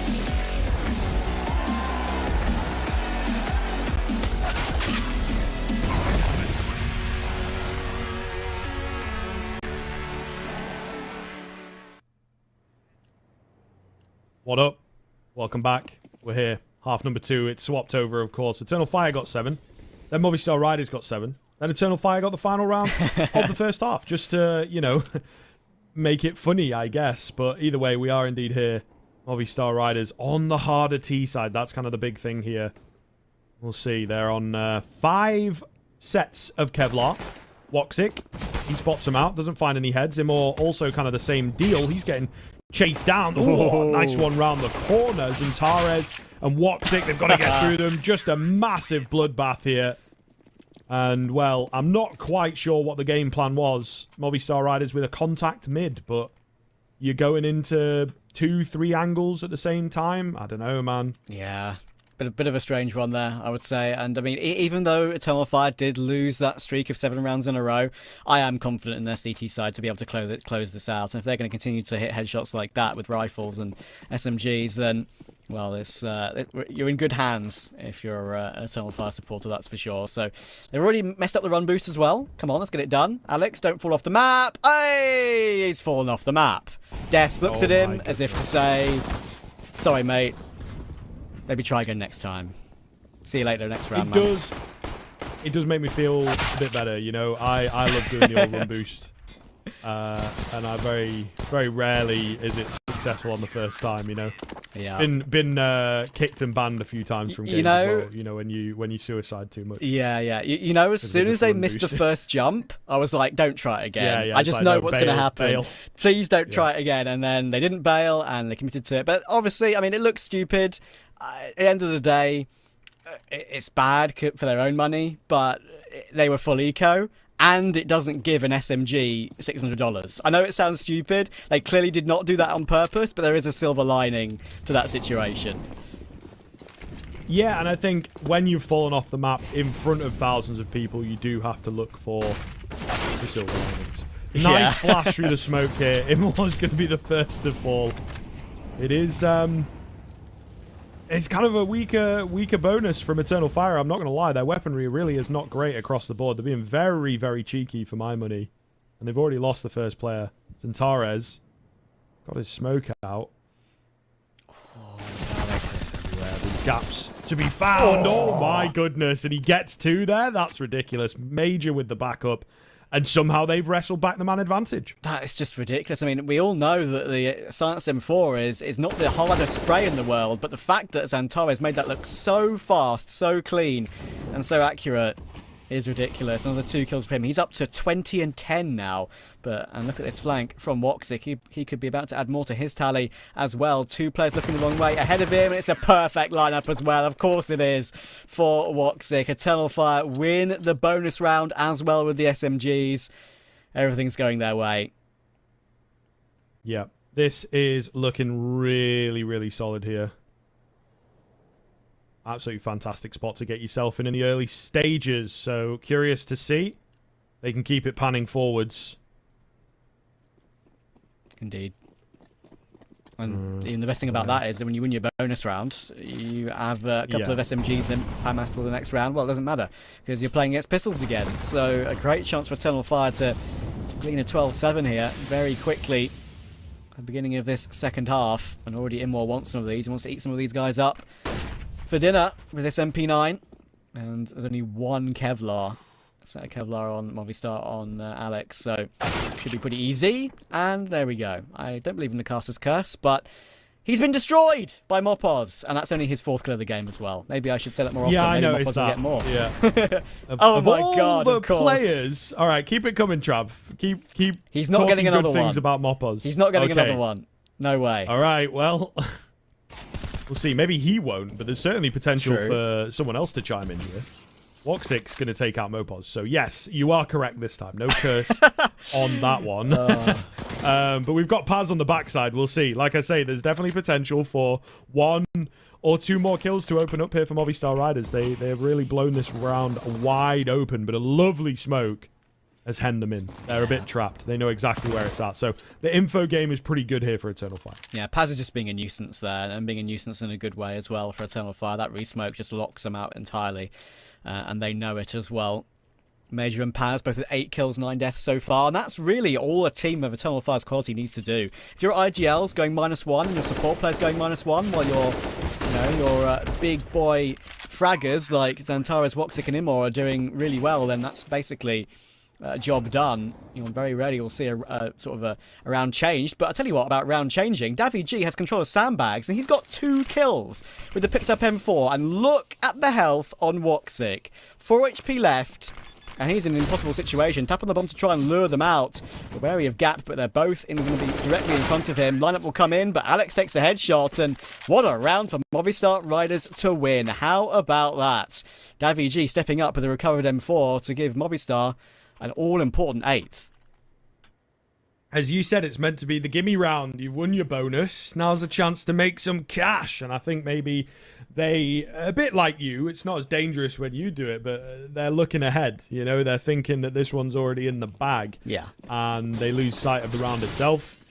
What up? Welcome back. We're here. Half number 2. It's swapped over, of course. Eternal Fire got 7. Then Movistar Riders got 7. Then Eternal Fire got the final round of the first half. Just to, you know, make it funny, I guess. But either way, we are indeed here. Movistar Riders on the harder T side. That's kind of the big thing here. We'll see. They're on 5 sets of Kevlar. Woxic, he spots him out. Doesn't find any heads. Imor also kind of the same deal. He's getting chase down. Oh, nice one round the corner. Zantares and Woxic, they've got to get through them. Just a massive bloodbath here. And, well, I'm not quite sure what the game plan was. Movistar Riders with a contact mid, but you're going into 2-3 angles at the same time? I don't know, man. Yeah. Bit of a strange one there, I would say. And I mean, even though Eternal Fire did lose that streak of 7 rounds in a row, I am confident in their CT side to be able to close this out. And if they're going to continue to hit headshots like that with rifles and SMGs, then, well, you're in good hands if you're an Eternal Fire supporter, that's for sure. So they've already messed up the run boost as well. Come on, let's get it done. Alex, don't fall off the map. Hey, he's fallen off the map. Death looks at him as if to say, sorry, mate. Maybe try again next time. See you later next round, man. It does make me feel a bit better, you know. I love doing the old run boost. And I very rarely is it successful on the first time, you know. Yeah. Been kicked and banned a few times from games as well, you know, when you suicide too much. Yeah. You know, as soon as they missed the first jump, I was like, don't try it again. I just like, know no, what's going to happen. Bail. Please don't try it again. And then they didn't bail and they committed to it. But obviously, I mean, it looks stupid. At the end of the day, it's bad for their own money, but they were full eco, and it doesn't give an SMG $600. I know it sounds stupid. They clearly did not do that on purpose, but there is a silver lining to that situation. Yeah, and I think when you've fallen off the map in front of thousands of people, you do have to look for the silver linings. Nice flash through the smoke here. Immo's going to be the first to fall. It is... It's kind of a weaker bonus from Eternal Fire. I'm not going to lie. Their weaponry really is not great across the board. They're being very, very cheeky for my money. And they've already lost the first player. Zantares got his smoke out. Oh, Alex. There's gaps to be found. Oh, my goodness. And he gets 2 there? That's ridiculous. Major with the backup. And somehow they've wrestled back the man advantage. That is just ridiculous. I mean, we all know that the Silence M4 is not the hardest spray in the world, but the fact that Zantares made that look so fast, so clean, and so accurate is ridiculous. Another 2 kills for him. He's up to 20 and 10 now. And look at this flank from Woxic. He could be about to add more to his tally as well. 2 players looking the wrong way ahead of him. It's a perfect lineup as well. Of course it is for Woxic. Eternal Fire win the bonus round as well with the SMGs. Everything's going their way. Yeah, this is looking really, really solid here. Absolutely fantastic spot to get yourself in the early stages. So curious to see. They can keep it panning forwards. Indeed. And even the best thing about that is that when you win your bonus round, you have a couple of SMGs and FAMAS till the next round. Well, it doesn't matter because you're playing against pistols again. So a great chance for Eternal Fire to clean a 12-7 here very quickly at the beginning of this second half. And already Immo wants some of these. He wants to eat some of these guys up for dinner with this MP9. And there's only 1 Kevlar. Set a Kevlar on Movistar on Alex, so should be pretty easy. And there we go. I don't believe in the caster's curse, but he's been destroyed by Mopos, and that's only his 4th kill of the game as well. Maybe I should say that more often. Yeah, I Maybe noticed Mopos will that. get more. Yeah. Oh my god! The of course. players. All right, keep it coming, Trav. Keep. He's not getting another good one. things about Mopos. He's not getting another one. No way. All right. Well, we'll see. Maybe he won't, but there's certainly potential for someone else to chime in here. Woxic's going to take out Mopos. So, yes, you are correct this time. No curse on that one. But we've got Paz on the backside. We'll see. Like I say, there's definitely potential for 1 or 2 more kills to open up here for Movistar Riders. They have really blown this round wide open, but a lovely smoke has hemmed them in. They're a bit trapped. They know exactly where it's at. So the info game is pretty good here for Eternal Fire. Yeah, Paz is just being a nuisance there, and being a nuisance in a good way as well for Eternal Fire. That re-smoke just locks them out entirely, and they know it as well. Major and Paz, both with 8 kills, 9 deaths so far, and that's really all a team of Eternal Fire's quality needs to do. If your IGL's going -1 and your support player's going -1, while your big boy fraggers like Zantares, Woxic, and Immo are doing really well, then that's basically job done. Very rarely you'll see a sort of a round changed. But I tell you what about round changing. Davy G has control of sandbags, and he's got 2 kills with the picked up M4. And look at the health on Woxic. 4 HP left. And he's in an impossible situation. Tap on the bomb to try and lure them out. We're wary of gap, but they're both going to be directly in front of him. Lineup will come in, but Alex takes a headshot. And what a round for Movistar Riders to win. How about that? Davy stepping up with a recovered M4 to give Movistar an all-important 8th. As you said, it's meant to be the gimme round. You've won your bonus. Now's a chance to make some cash. And I think maybe they, a bit like you, it's not as dangerous when you do it, but they're looking ahead. You know, they're thinking that this one's already in the bag. Yeah. And they lose sight of the round itself.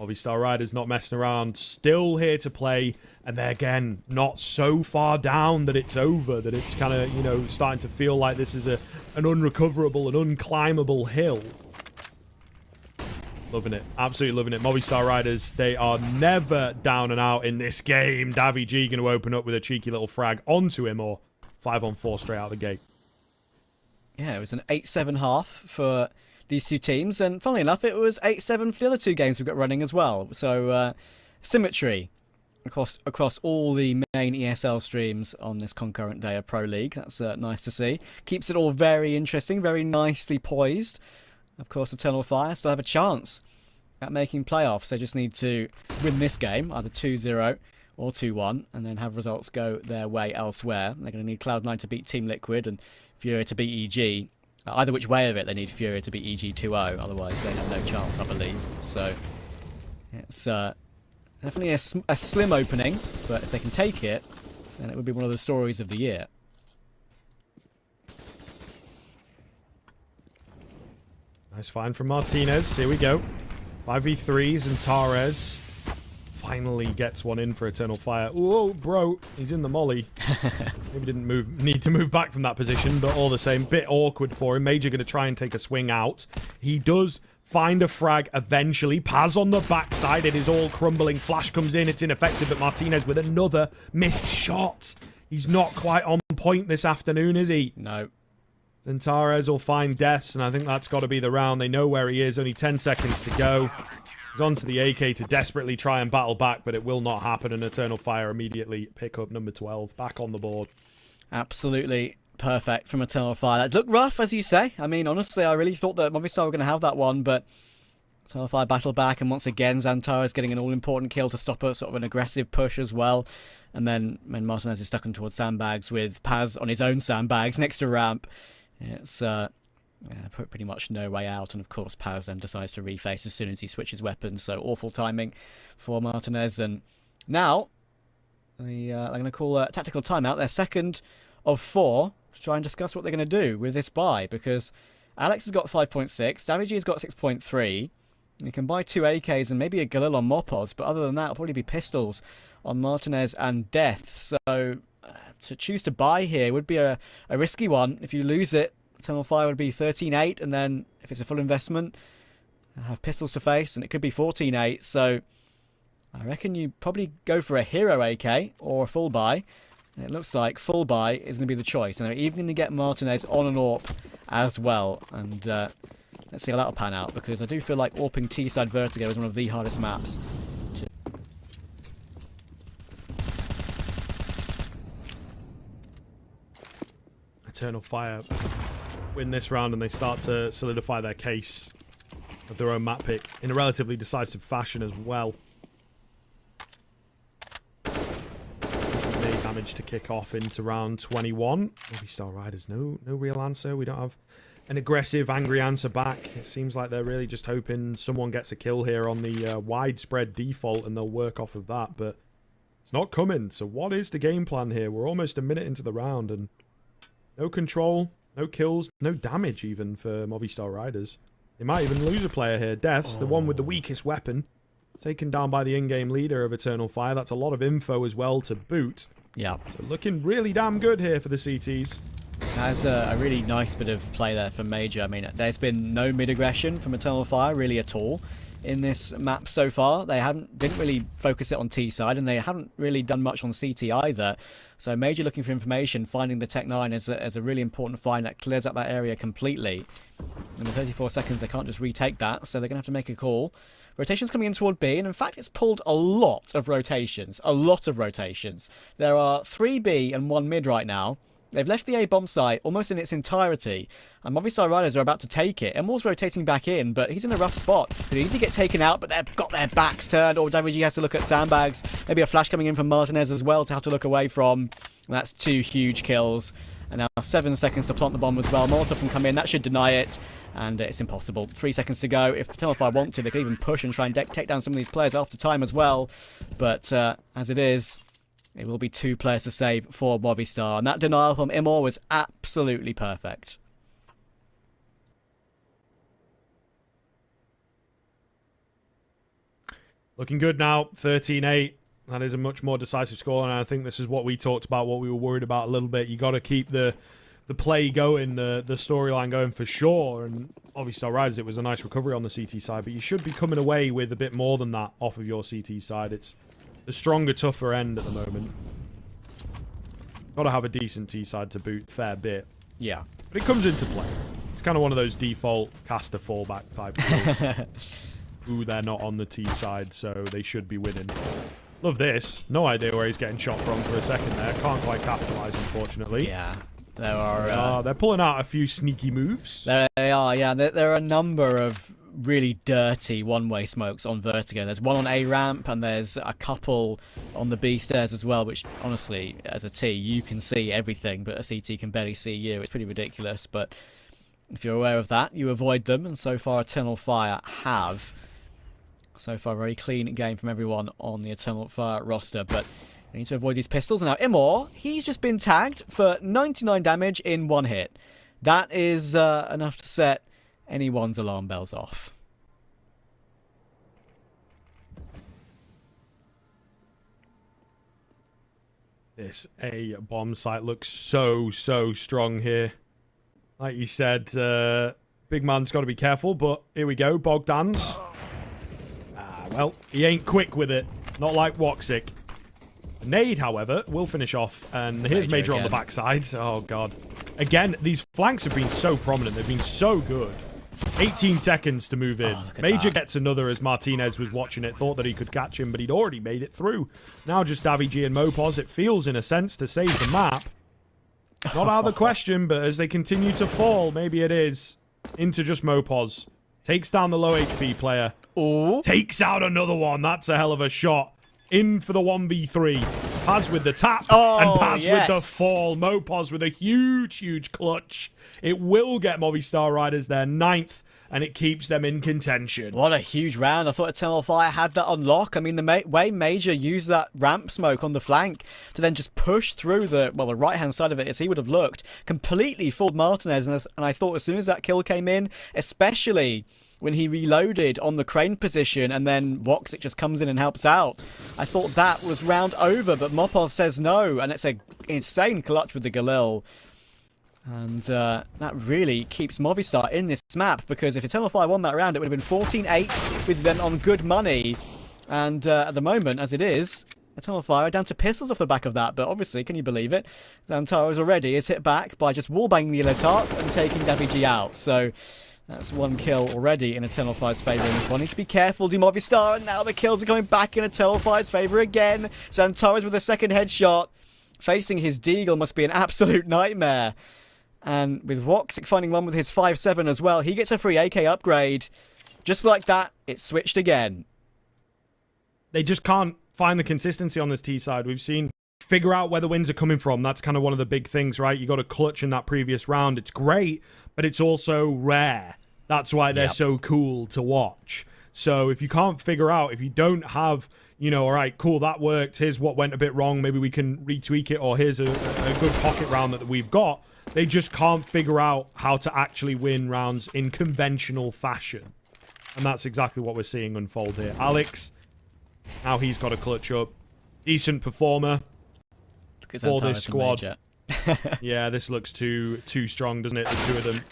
Movistar Riders not messing around, still here to play. And they're, again, not so far down that it's over, that it's kind of, you know, starting to feel like this is an unrecoverable and unclimbable hill. Loving it. Absolutely loving it. Movistar Riders, they are never down and out in this game. Davy G going to open up with a cheeky little frag onto him, or 5-on-4 straight out of the gate. Yeah, it was an 8-7 half for these two teams. And funnily enough, it was 8-7 for the other two games we've got running as well. So, symmetry across all the main ESL streams on this concurrent day of Pro League. That's nice to see. Keeps it all very interesting, very nicely poised. Of course, Eternal Fire still have a chance at making playoffs. They just need to win this game, either 2-0 or 2-1, and then have results go their way elsewhere. They're going to need Cloud9 to beat Team Liquid and Furia to beat EG. Either which way of it, they need Furia to beat EG 2-0, otherwise they have no chance, I believe. So, it's definitely a slim opening, but if they can take it, then it would be one of the stories of the year. Nice find from Martinez. Here we go. 5v3s, and Tares finally gets one in for Eternal Fire. Whoa, bro. He's in the molly. Maybe didn't need to move back from that position, but all the same, bit awkward for him. Major going to try and take a swing out. He does find a frag eventually. Paz on the backside. It is all crumbling. Flash comes in. It's ineffective, but Martinez with another missed shot. He's not quite on point this afternoon, is he? No. Zentares will find deaths, and I think that's got to be the round. They know where he is. Only 10 seconds to go. He's onto the AK to desperately try and battle back, but it will not happen, and Eternal Fire immediately pick up number 12 back on the board. Absolutely perfect from Eternal Fire. That looked rough, as you say. I mean, honestly, I really thought that Movistar were going to have that one, but Eternal Fire battled back, and once again, Zentares getting an all-important kill to stop a sort of an aggressive push as well. And then when Martinez is stuck in towards sandbags with Paz on his own sandbags next to ramp, it's pretty much no way out. And of course, Paz then decides to reface as soon as he switches weapons. So awful timing for Martinez. And now they're going to call a tactical timeout. Their second of 4 to try and discuss what they're going to do with this buy, because Alex has got 5.6, Davy G has got 6.3. You can buy 2 AKs and maybe a Galil on Mopos, but other than that, it'll probably be pistols on Martinez and Death. So to choose to buy here would be a risky one. If you lose it, Eternal Fire would be 13-8, and then if it's a full investment, have pistols to face, and it could be 14-8. So I reckon you probably go for a hero AK or a full buy. And it looks like full buy is going to be the choice, and they're even going to get Martinez on an AWP as well. And let's see how that'll pan out, because I do feel like AWPing T-side Vertigo is one of the hardest maps. Eternal Fire win this round, and they start to solidify their case of their own map pick in a relatively decisive fashion as well. Decently managed to kick off into round 21. Movistar Riders, no real answer. We don't have an aggressive, angry answer back. It seems like they're really just hoping someone gets a kill here on the widespread default, and they'll work off of that, but it's not coming. So what is the game plan here? We're almost a minute into the round, and no control, no kills, no damage even for Movistar Riders. They might even lose a player here. Death's the one with the weakest weapon, taken down by the in-game leader of Eternal Fire. That's a lot of info as well to boot. Yeah. So looking really damn good here for the CTs. That's a really nice bit of play there from Major. I mean, there's been no mid-aggression from Eternal Fire really at all in this map so far. They didn't really focus it on T side, and they haven't really done much on CT either. So Major looking for information, finding the Tech 9 as a really important find that clears up that area completely. In the 34 seconds, they can't just retake that, so they're going to have to make a call. Rotations coming in toward B, and in fact, it's pulled a lot of rotations. A lot of rotations. There are 3 B and 1 mid right now, They've left the A bomb site almost in its entirety, and Movistar Riders are about to take it. Emor's rotating back in, but he's in a rough spot. Could easily get taken out, but they've got their backs turned, or Davigi has to look at sandbags. Maybe a flash coming in from Martinez as well to have to look away from. And that's 2 huge kills. And now 7 seconds to plant the bomb as well. Molotov can come in, that should deny it. And it's impossible. 3 seconds to go. If Eternal Fire want to, they could even push and try and take down some of these players after time as well. But as it is, it will be 2 players to save for Movistar. And that denial from Emor was absolutely perfect. Looking good now, 13-8. That is a much more decisive score, and I think this is what we talked about, what we were worried about a little bit. You got to keep the play going, the storyline going for sure. And obviously, Riders, it was a nice recovery on the CT side, but you should be coming away with a bit more than that off of your CT side. It's the stronger, tougher end at the moment. Got to have a decent T side to boot, fair bit. Yeah. But it comes into play. It's kind of one of those default caster fallback type rules. Ooh, they're not on the T side, so they should be winning. Love this. No idea where he's getting shot from for a second there. Can't quite capitalize, unfortunately. Yeah. There are... they're pulling out a few sneaky moves. There they are, yeah. There are a number of really dirty one-way smokes on Vertigo. There's one on A ramp, and there's a couple on the B stairs as well, which, honestly, as a T, you can see everything, but a CT can barely see you. It's pretty ridiculous, but if you're aware of that, you avoid them, and so far Eternal Fire have... So far, very clean game from everyone on the Eternal Fire roster, but we need to avoid these pistols. And now Emor, he's just been tagged for 99 damage in 1 hit. That is enough to set anyone's alarm bells off. This A bomb site looks so strong here. Like you said, big man's got to be careful, but here we go, Bogdan's. Well, he ain't quick with it. Not like Woxic. Nade, however, will finish off. And here's Major on the backside. Oh, God. Again, these flanks have been so prominent. They've been so good. 18 seconds to move in. Major gets another as Martinez was watching it. Thought that he could catch him, but he'd already made it through. Now just Davigi and Mopos. It feels, in a sense, to save the map. Not out of the question, but as they continue to fall, maybe it is. Into just Mopos. Takes down the low HP player. Ooh. Takes out another one. That's a hell of a shot. In for the 1v3. Paz with the tap. And Paz with the fall. Mopos with a huge clutch. It will get Movistar Riders their 9th. And it keeps them in contention. What a huge round. I thought Eternal Fire had that on lock. I mean, the way Major used that ramp smoke on the flank to then just push through the right-hand side of it as he would have looked, completely fooled Martinez. And I thought as soon as that kill came in, especially when he reloaded on the crane position and then Woxic just comes in and helps out, I thought that was round over, but Mopos says no. And it's an insane clutch with the Galil. And that really keeps Movistar in this map, because if Eternal Fire won that round, it would have been 14-8 with them on good money. And at the moment, as it is, Eternal Fire are down to pistols off the back of that. But obviously, can you believe it? Zantaro's already is hit back by just wallbanging the Elotarp and taking Davigi out. So that's 1 kill already in Eternal Fire's favour in this one. Need to be careful, do Movistar, and now the kills are coming back in Eternal Fire's favour again. Zantaro's with a second headshot. Facing his Deagle must be an absolute nightmare. And with Woxic finding one with his 5.7 as well, he gets a free AK upgrade. Just like that, it switched again. They just can't find the consistency on this T side. We've seen figure out where the wins are coming from. That's kind of one of the big things, right? You got a clutch in that previous round. It's great, but it's also rare. That's why they're so cool to watch. So if you can't figure out, if you don't have, you know, all right, cool, that worked. Here's what went a bit wrong. Maybe we can retweak it, or here's a good pocket round that we've got. They just can't figure out how to actually win rounds in conventional fashion. And that's exactly what we're seeing unfold here. Alex, now he's got a clutch up. Decent performer for this squad. Yeah, this looks too strong, doesn't it? The two of them.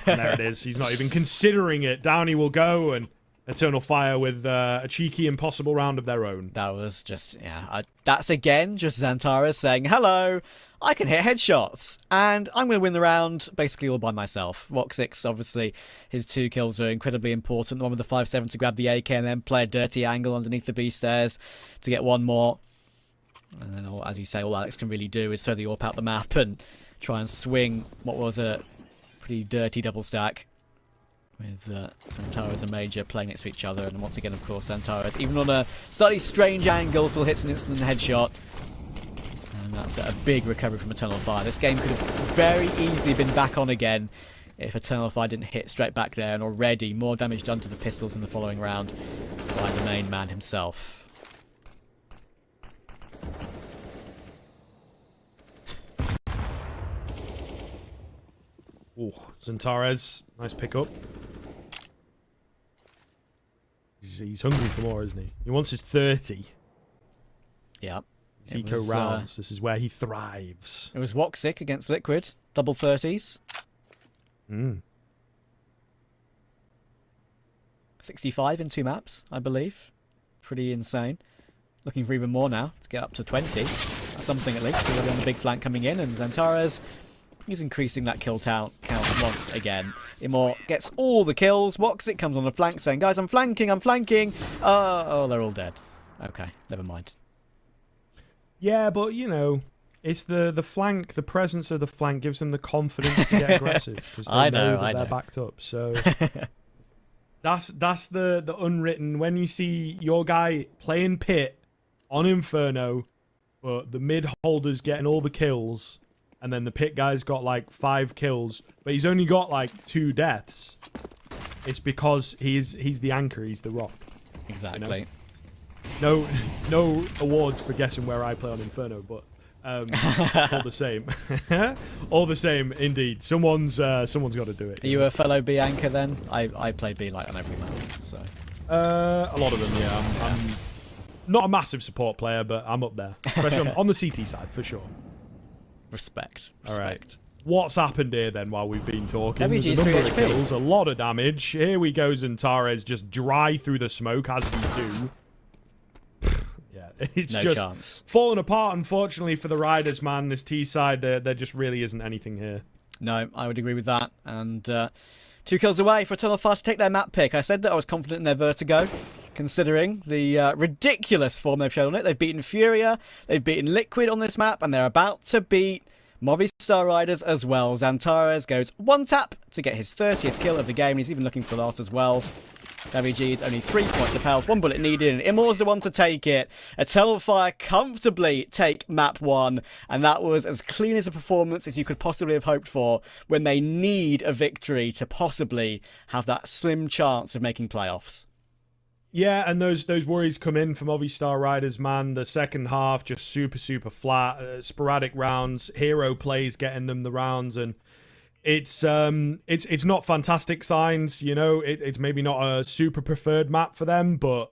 And there it is. He's not even considering it. Down he will go, and Eternal Fire with a cheeky impossible round of their own. That was just, that's again just Xantara saying, hello, I can hit headshots, and I'm going to win the round basically all by myself. Woxic, obviously, his 2 kills are incredibly important. The one with the 5.7 to grab the AK and then play a dirty angle underneath the B stairs to get one more. And then, as you say, all Alex can really do is throw the AWP out the map and try and swing what was a pretty dirty double stack. With Xantares and Major playing next to each other. And once again, of course, Xantares, even on a slightly strange angle, still hits an instant headshot. And that's a big recovery from Eternal Fire. This game could have very easily been back on again if Eternal Fire didn't hit straight back there. And already more damage done to the pistols in the following round by the main man himself. Oh, Xantares, nice pickup. He's hungry for more, isn't he? He wants his 30. Yeah. His eco rounds. This is where he thrives. It was Woxic against Liquid. Double 30s. 65 in 2 maps, I believe. Pretty insane. Looking for even more now to get up to 20. That's something at least. We're on the big flank coming in, and Xantares, he's increasing that kill count once again. Imor gets all the kills. Woxic comes on the flank saying, guys, I'm flanking, I'm flanking. Oh, they're all dead. Okay, never mind. Yeah, but, you know, it's the flank, the presence of the flank gives them the confidence to get aggressive. Because they know that they're backed up. So that's the unwritten. When you see your guy playing pit on Inferno, but the mid holder's getting all the kills, and then the pit guy's got like 5 kills, but he's only got like 2 deaths. It's because he's the anchor, he's the rock. Exactly. You know? No awards for guessing where I play on Inferno, but all the same. All the same, indeed. Someone's got to do it. Are you a fellow B anchor then? I play B light on every map, so. A lot of them, yeah. I'm not a massive support player, but I'm up there, especially on the CT side for sure. Respect. All right. What's happened here then while we've been talking? WG's There's a number 3 of HP. kills, a lot of damage. Here we go, Xantares just dry through the smoke as we do. Yeah, it's no just chance. falling apart, unfortunately, for the Riders, man. This T side, there just really isn't anything here. No, I would agree with that. And 2 kills away for Eternal Fire to take their map pick. I said that I was confident in their Vertigo, considering the ridiculous form they've shown on it. They've beaten Furia, they've beaten Liquid on this map, and they're about to beat Movi Star Riders as well. Xantares goes 1 tap to get his 30th kill of the game. He's even looking for that as well. WG's only 3 points of health, 1 bullet needed, and Imor's the one to take it. Eternal Fire comfortably take map 1, and that was as clean as a performance as you could possibly have hoped for when they need a victory to possibly have that slim chance of making playoffs. Yeah, and those worries come in from Movi Star Riders, man. The second half just super flat, sporadic rounds, hero plays getting them the rounds, and it's not fantastic signs, you know. It's maybe not a super preferred map for them, but